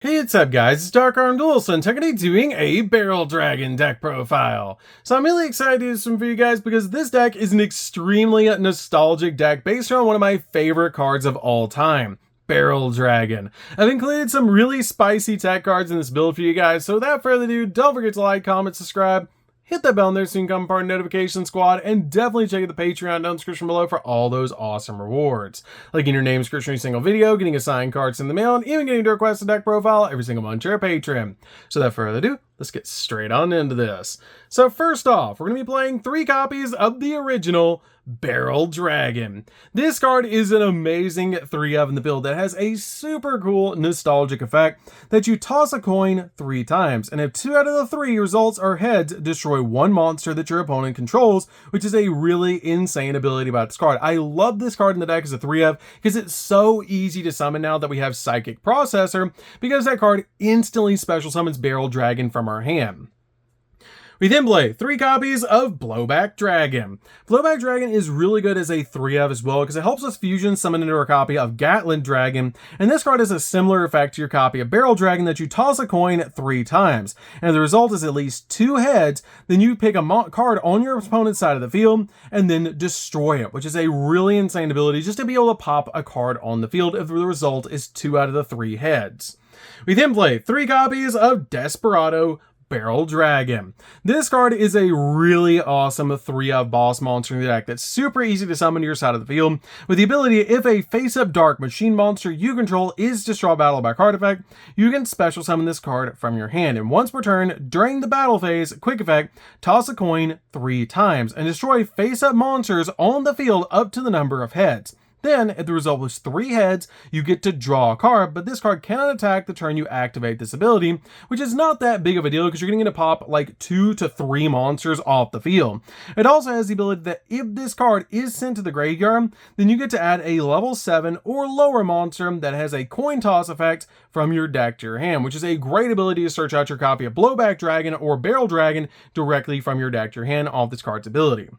Hey, what's up guys, it's DarkArmedDuelist and today doing a Barrel Dragon deck profile. So I'm really excited to do this one for you guys because this deck is an extremely nostalgic deck based on one of my favorite cards of all time, Barrel Dragon. I've included some really spicy tech cards in this build for you guys, so without further ado, don't forget to like, comment, subscribe, hit that bell in there so you can become part of the notification squad, and definitely check out the Patreon down in the description below for all those awesome rewards. Like getting your name description every single video, getting a signed cards in the mail, and even getting to request a deck profile every single month to your Patreon. So without further ado, let's get straight on into this. So first off, we're going to be playing 3 copies of the original Barrel Dragon. This card is an amazing 3-of in the build that has a super cool nostalgic effect that you toss a coin 3 times, and if 2 out of the 3 results are heads, destroy 1 monster that your opponent controls, which is a really insane ability about this card. I love this card in the deck as a 3-of because it's so easy to summon now that we have Psychic Processor, because that card instantly special summons Barrel Dragon from our hand. We then play 3 copies of Blowback Dragon. Blowback Dragon is really good as a 3-of as well because it helps us fusion summon into our copy of Gatling Dragon, and this card has a similar effect to your copy of Barrel Dragon that you toss a coin 3 times, and the result is at least 2 heads, then you pick a card on your opponent's side of the field and then destroy it, which is a really insane ability just to be able to pop a card on the field if the result is 2 out of the 3 heads. We then play 3 copies of Desperado Barrel Dragon. This card is a really awesome 3-of boss monster in the deck that's super easy to summon to your side of the field, with the ability, if a face-up dark machine monster you control is destroyed battle by card effect, you can special summon this card from your hand, and once per turn during the battle phase, quick effect, toss a coin 3 times and destroy face-up monsters on the field up to the number of heads. Then, if the result was 3 heads, you get to draw a card, but this card cannot attack the turn you activate this ability, which is not that big of a deal because you're going to pop like 2 to 3 monsters off the field. It also has the ability that if this card is sent to the graveyard, then you get to add a level 7 or lower monster that has a coin toss effect from your deck to your hand, which is a great ability to search out your copy of Blowback Dragon or Barrel Dragon directly from your deck to your hand off this card's ability.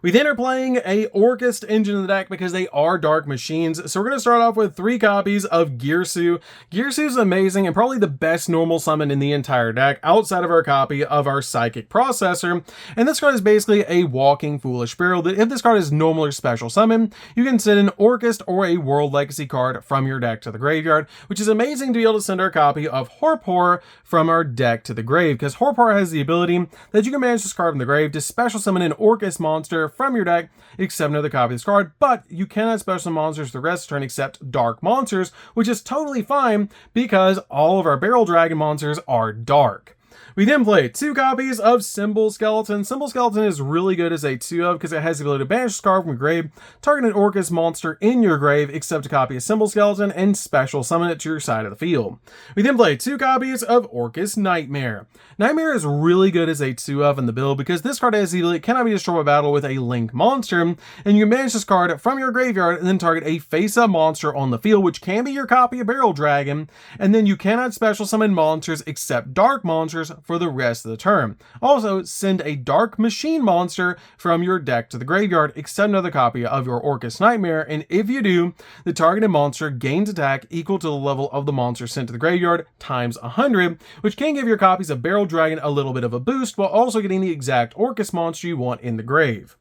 We then are playing a Orcust engine in the deck because they are dark machines. So we're going to start off with 3 copies of Girsu. Girsu is amazing and probably the best normal summon in the entire deck outside of our copy of our Psychic Processor. And this card is basically a walking Foolish Sparrow that if this card is normal or special summon, you can send an Orcust or a World Legacy card from your deck to the graveyard, which is amazing to be able to send our copy of Horpor from our deck to the grave, because Horpor has the ability that you can manage this card from the grave to special summon an Orcust monster from your deck, except another copy of this card, but you cannot special monsters the rest of the turn except dark monsters, which is totally fine because all of our Barrel Dragon monsters are dark. We then play 2 copies of Symbol Skeleton. Symbol Skeleton is really good as a 2-of because it has the ability to banish this card from your grave, target an Orcust monster in your grave, except a copy of Symbol Skeleton, and special summon it to your side of the field. We then play 2 copies of Orcust Nightmare. Nightmare is really good as a 2-of in the build because this card has the ability, cannot be destroyed by battle with a Link monster, and you can banish this card from your graveyard and then target a face-up monster on the field, which can be your copy of Barrel Dragon, and then you cannot special summon monsters except dark monsters for the rest of the turn. Also, send a dark machine monster from your deck to the graveyard, except another copy of your Orcust Nightmare, and if you do, the targeted monster gains attack equal to the level of the monster sent to the graveyard times 100, which can give your copies of Barrel Dragon a little bit of a boost while also getting the exact Orcust monster you want in the grave.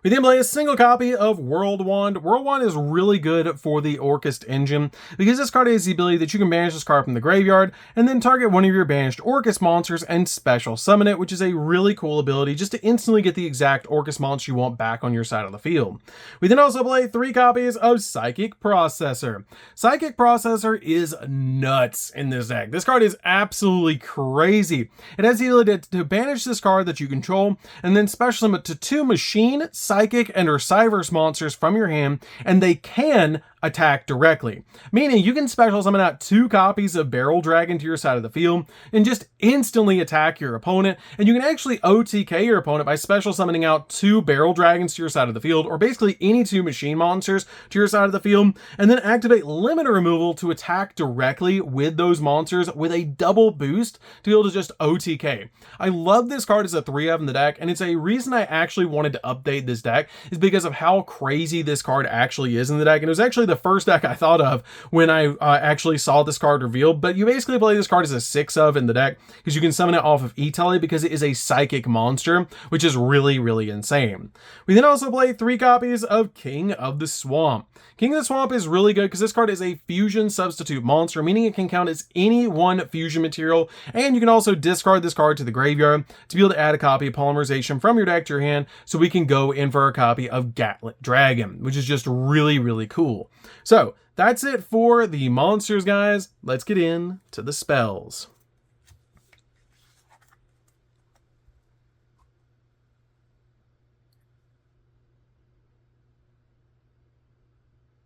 We then play a single copy of World Wand. World Wand is really good for the Orcust engine because this card has the ability that you can banish this card from the graveyard and then target one of your banished Orcust monsters and special summon it, which is a really cool ability just to instantly get the exact Orcust monster you want back on your side of the field. We then also play 3 copies of Psychic Processor. Psychic Processor is nuts in this deck. This card is absolutely crazy. It has the ability to banish this card that you control and then special summon it to 2 machine, Psychic, and or Cyverse monsters from your hand, and they can attack directly, meaning you can special summon out 2 copies of Barrel Dragon to your side of the field and just instantly attack your opponent, and you can actually OTK your opponent by special summoning out 2 Barrel Dragons to your side of the field, or basically any 2 machine monsters to your side of the field, and then activate limiter removal to attack directly with those monsters with a double boost to be able to just OTK. I love this card as a 3-of in the deck, and it's a reason I actually wanted to update this this deck is because of how crazy this card actually is in the deck. And it was actually the first deck I thought of when I actually saw this card revealed. But you basically play this card as a 6 of in the deck because you can summon it off of E-Tele because it is a psychic monster, which is really, really insane. We then also play 3 copies of King of the Swamp. King of the Swamp is really good because this card is a fusion substitute monster, meaning it can count as any one fusion material, and you can also discard this card to the graveyard to be able to add a copy of Polymerization from your deck to your hand, so we can go in for a copy of Gatlit Dragon, which is just really, really cool. So that's it for the monsters, guys. Let's get into the spells.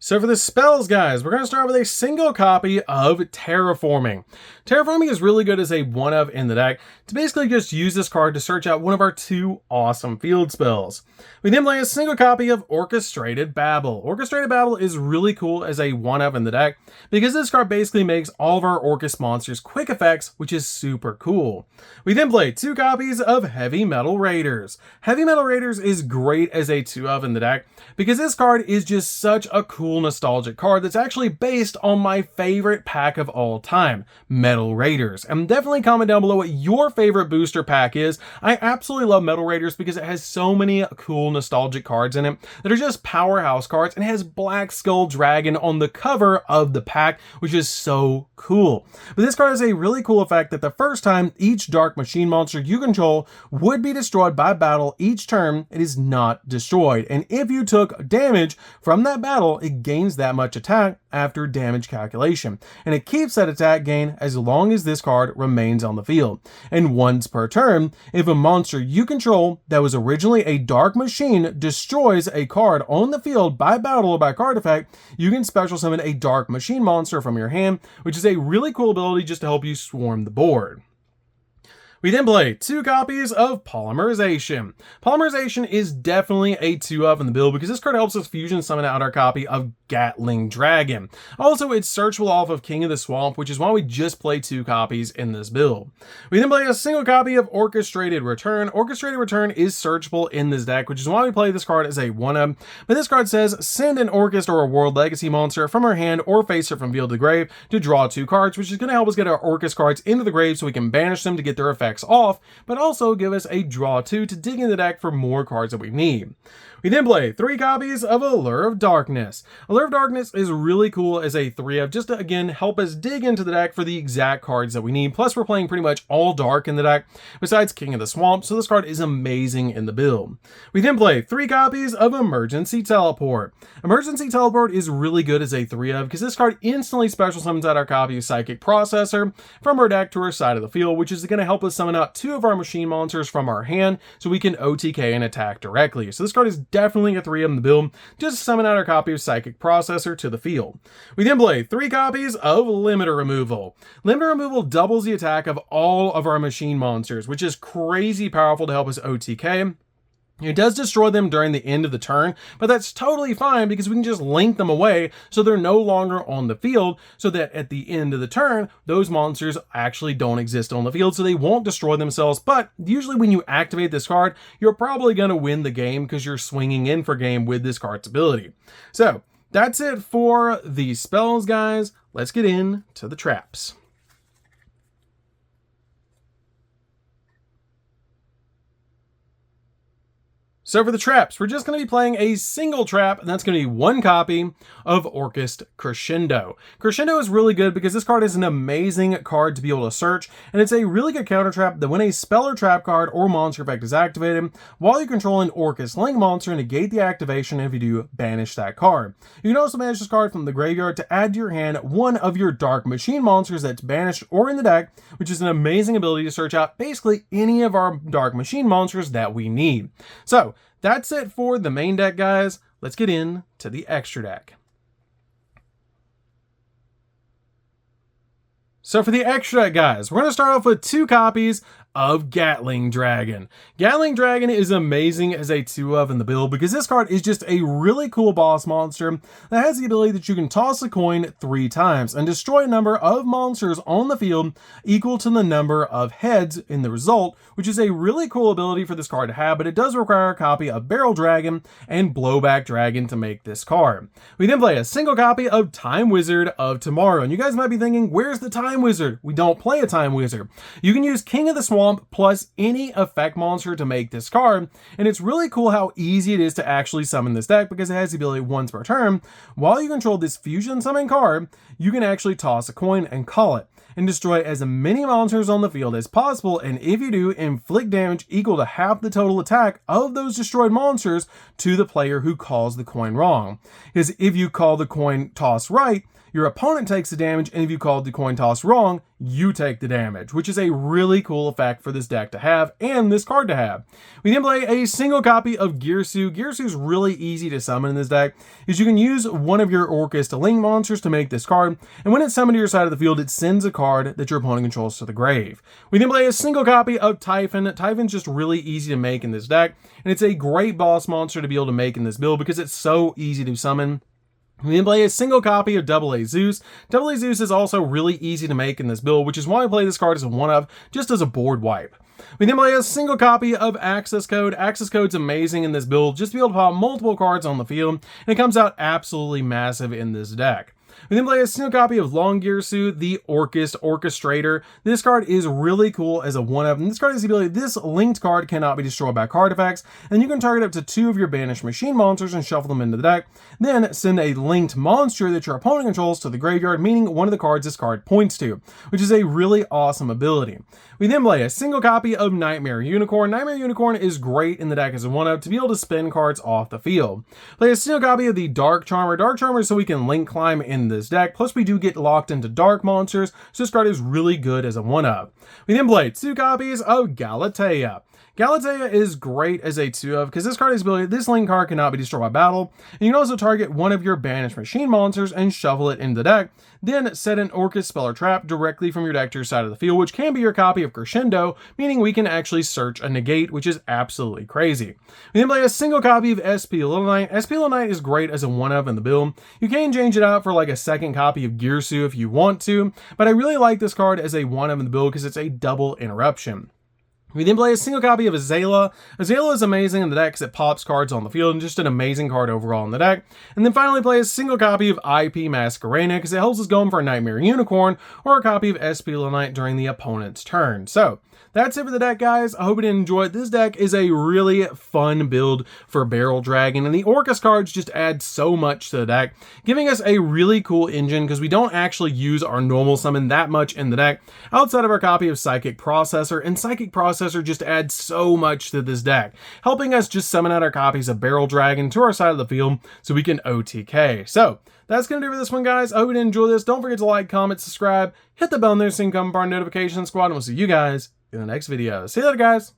So for the spells, guys, we're going to start with a single copy of Terraforming. Terraforming is really good as a 1-of in the deck to basically just use this card to search out one of our 2 awesome field spells. We then play a single copy of Orchestrated Babble. Orchestrated Babble is really cool as a 1-of in the deck because this card basically makes all of our Orcus monsters quick effects, which is super cool. We then play 2 copies of Heavy Metal Raiders. Heavy Metal Raiders is great as a 2-of in the deck because this card is just such a cool nostalgic card that's actually based on my favorite pack of all time, Metal Raiders. And definitely comment down below what your favorite booster pack is. I absolutely love Metal Raiders because it has so many cool nostalgic cards in it that are just powerhouse cards, and it has Black Skull Dragon on the cover of the pack, which is so cool. But this card has a really cool effect that the first time each Dark Machine monster you control would be destroyed by battle each turn, it is not destroyed. And if you took damage from that battle, it gains that much attack after damage calculation, and it keeps that attack gain as long as this card remains on the field. And once per turn, if a monster you control that was originally a Dark Machine destroys a card on the field by battle or by card effect, you can special summon a Dark Machine monster from your hand, which is a really cool ability just to help you swarm the board. We then play 2 copies of Polymerization. Polymerization is definitely a 2-of in the build because this card helps us fusion summon out our copy of Gatling Dragon. Also, it's searchable off of King of the Swamp, which is why we just play 2 copies in this build. We then play a single copy of Orchestrated Return. Orchestrated Return is searchable in this deck, which is why we play this card as a 1-of. But this card says, send an Orchest or a World Legacy monster from our hand or face it from field to grave to draw 2 cards, which is going to help us get our Orchest cards into the grave so we can banish them to get their effects off, but also give us a draw 2 to dig in the deck for more cards that we need. We then play 3 copies of Allure of Darkness. Allure of Darkness is really cool as a 3-of, just to, again, help us dig into the deck for the exact cards that we need. Plus, we're playing pretty much all dark in the deck, besides King of the Swamp, so this card is amazing in the build. We then play 3 copies of Emergency Teleport. Emergency Teleport is really good as a 3-of, because this card instantly special summons out our copy of Psychic Processor from our deck to our side of the field, which is going to help us summon out 2 of our machine monsters from our hand, so we can OTK and attack directly. So this card is definitely a 3-of in the build, just summon out our copy of Psychic Processor to the field. We then play 3 copies of Limiter Removal. Limiter Removal doubles the attack of all of our machine monsters, which is crazy powerful to help us OTK. It does destroy them during the end of the turn, but that's totally fine because we can just link them away so they're no longer on the field, so that at the end of the turn, those monsters actually don't exist on the field, so they won't destroy themselves. But usually when you activate this card, you're probably going to win the game because you're swinging in for game with this card's ability. So that's it for the spells, guys. Let's get into the traps. So for the traps, we're just going to be playing a single trap, and that's going to be 1 copy of Orchest Crescendo. Crescendo is really good because this card is an amazing card to be able to search, and it's a really good counter trap that when a spell or trap card or monster effect is activated, while you control an Orchest Link monster, negate the activation, and if you do, banish that card. You can also banish this card from the graveyard to add to your hand 1 of your Dark Machine monsters that's banished or in the deck, which is an amazing ability to search out basically any of our Dark Machine monsters that we need. So that's it for the main deck, guys. Let's get into the extra deck. So for the extra deck, guys, we're going to start off with 2 copies of Gatling Dragon. Gatling Dragon is amazing as a 2-of in the build because this card is just a really cool boss monster that has the ability that you can toss a coin 3 times and destroy a number of monsters on the field equal to the number of heads in the result, which is a really cool ability for this card to have, but it does require a copy of Barrel Dragon and Blowback Dragon to make this card. We then play a single copy of Time Wizard of Tomorrow, and you guys might be thinking, where's the Time Wizard? We don't play a Time Wizard. You can use King of the Swamp plus any effect monster to make this card, and it's really cool how easy it is to actually summon this deck because it has the ability once per turn. While you control this fusion summon card, you can actually toss a coin and call it and destroy as many monsters on the field as possible, and if you do, inflict damage equal to half the total attack of those destroyed monsters to the player who calls the coin wrong. Because if you call the coin toss right, your opponent takes the damage, and if you called the coin toss wrong, you take the damage, which is a really cool effect for this deck to have and this card to have. We then play a single copy of Girsu. Girsu is really easy to summon in this deck, is you can use one of your Orcus to Link monsters to make this card, and when it's summoned to your side of the field, it sends a card that your opponent controls to the grave. We then play a single copy of Typhon. Typhon's just really easy to make in this deck, and it's a great boss monster to be able to make in this build because it's so easy to summon. We then play a single copy of Double A Zeus. Double A Zeus is also really easy to make in this build, which is why I play this card as a 1-of, just as a board wipe. We then play a single copy of Access Code. Access Code's amazing in this build, just to be able to pop multiple cards on the field, and it comes out absolutely massive in this deck. We then play a single copy of Long Girsu, the Orcus Orchestrator. This card is really cool as a 1-of, and this card has the ability, this linked card cannot be destroyed by card effects, and you can target up to 2 of your banished machine monsters and shuffle them into the deck, then send a linked monster that your opponent controls to the graveyard, meaning one of the cards this card points to, which is a really awesome ability. We then play a single copy of Nightmare Unicorn. Nightmare Unicorn is great in the deck as a 1-of to be able to spin cards off the field. Play a single copy of the Dark Charmer. Dark Charmer is so we can link climb in this deck, plus we do get locked into dark monsters, so this card is really good as a 1-of. We then play 2 copies of Galatea. Galatea is great as a 2-of because this card has the ability, this link card cannot be destroyed by battle, and you can also target one of your banished machine monsters and shuffle it into the deck, then set an Orcus spell or trap directly from your deck to your side of the field, which can be your copy of Crescendo, meaning we can actually search a negate, which is absolutely crazy. We then play a single copy of SP Little Knight. SP Little Knight is great as a 1-of in the build. You can change it out for like a second copy of Girsu if you want to, but I really like this card as a 1-of in the build because it's a double interruption. We then play a single copy of Azala. Azala is amazing in the deck because it pops cards on the field and just an amazing card overall in the deck. And then finally play a single copy of IP Masquerena because it helps us going for a Nightmare Unicorn or a copy of SP Little Knight during the opponent's turn. So that's it for the deck, guys. I hope you did enjoy it. This deck is a really fun build for Barrel Dragon, and the Orcus cards just add so much to the deck, giving us a really cool engine because we don't actually use our normal summon that much in the deck outside of our copy of Psychic Processor, and Psychic Processor just adds so much to this deck, helping us just summon out our copies of Barrel Dragon to our side of the field so we can OTK. So that's going to do it for this one, guys. I hope you did enjoy this. Don't forget to like, comment, subscribe, hit the bell in there so you can come for our notification squad, and we'll see you guys in the next video. See you later, guys.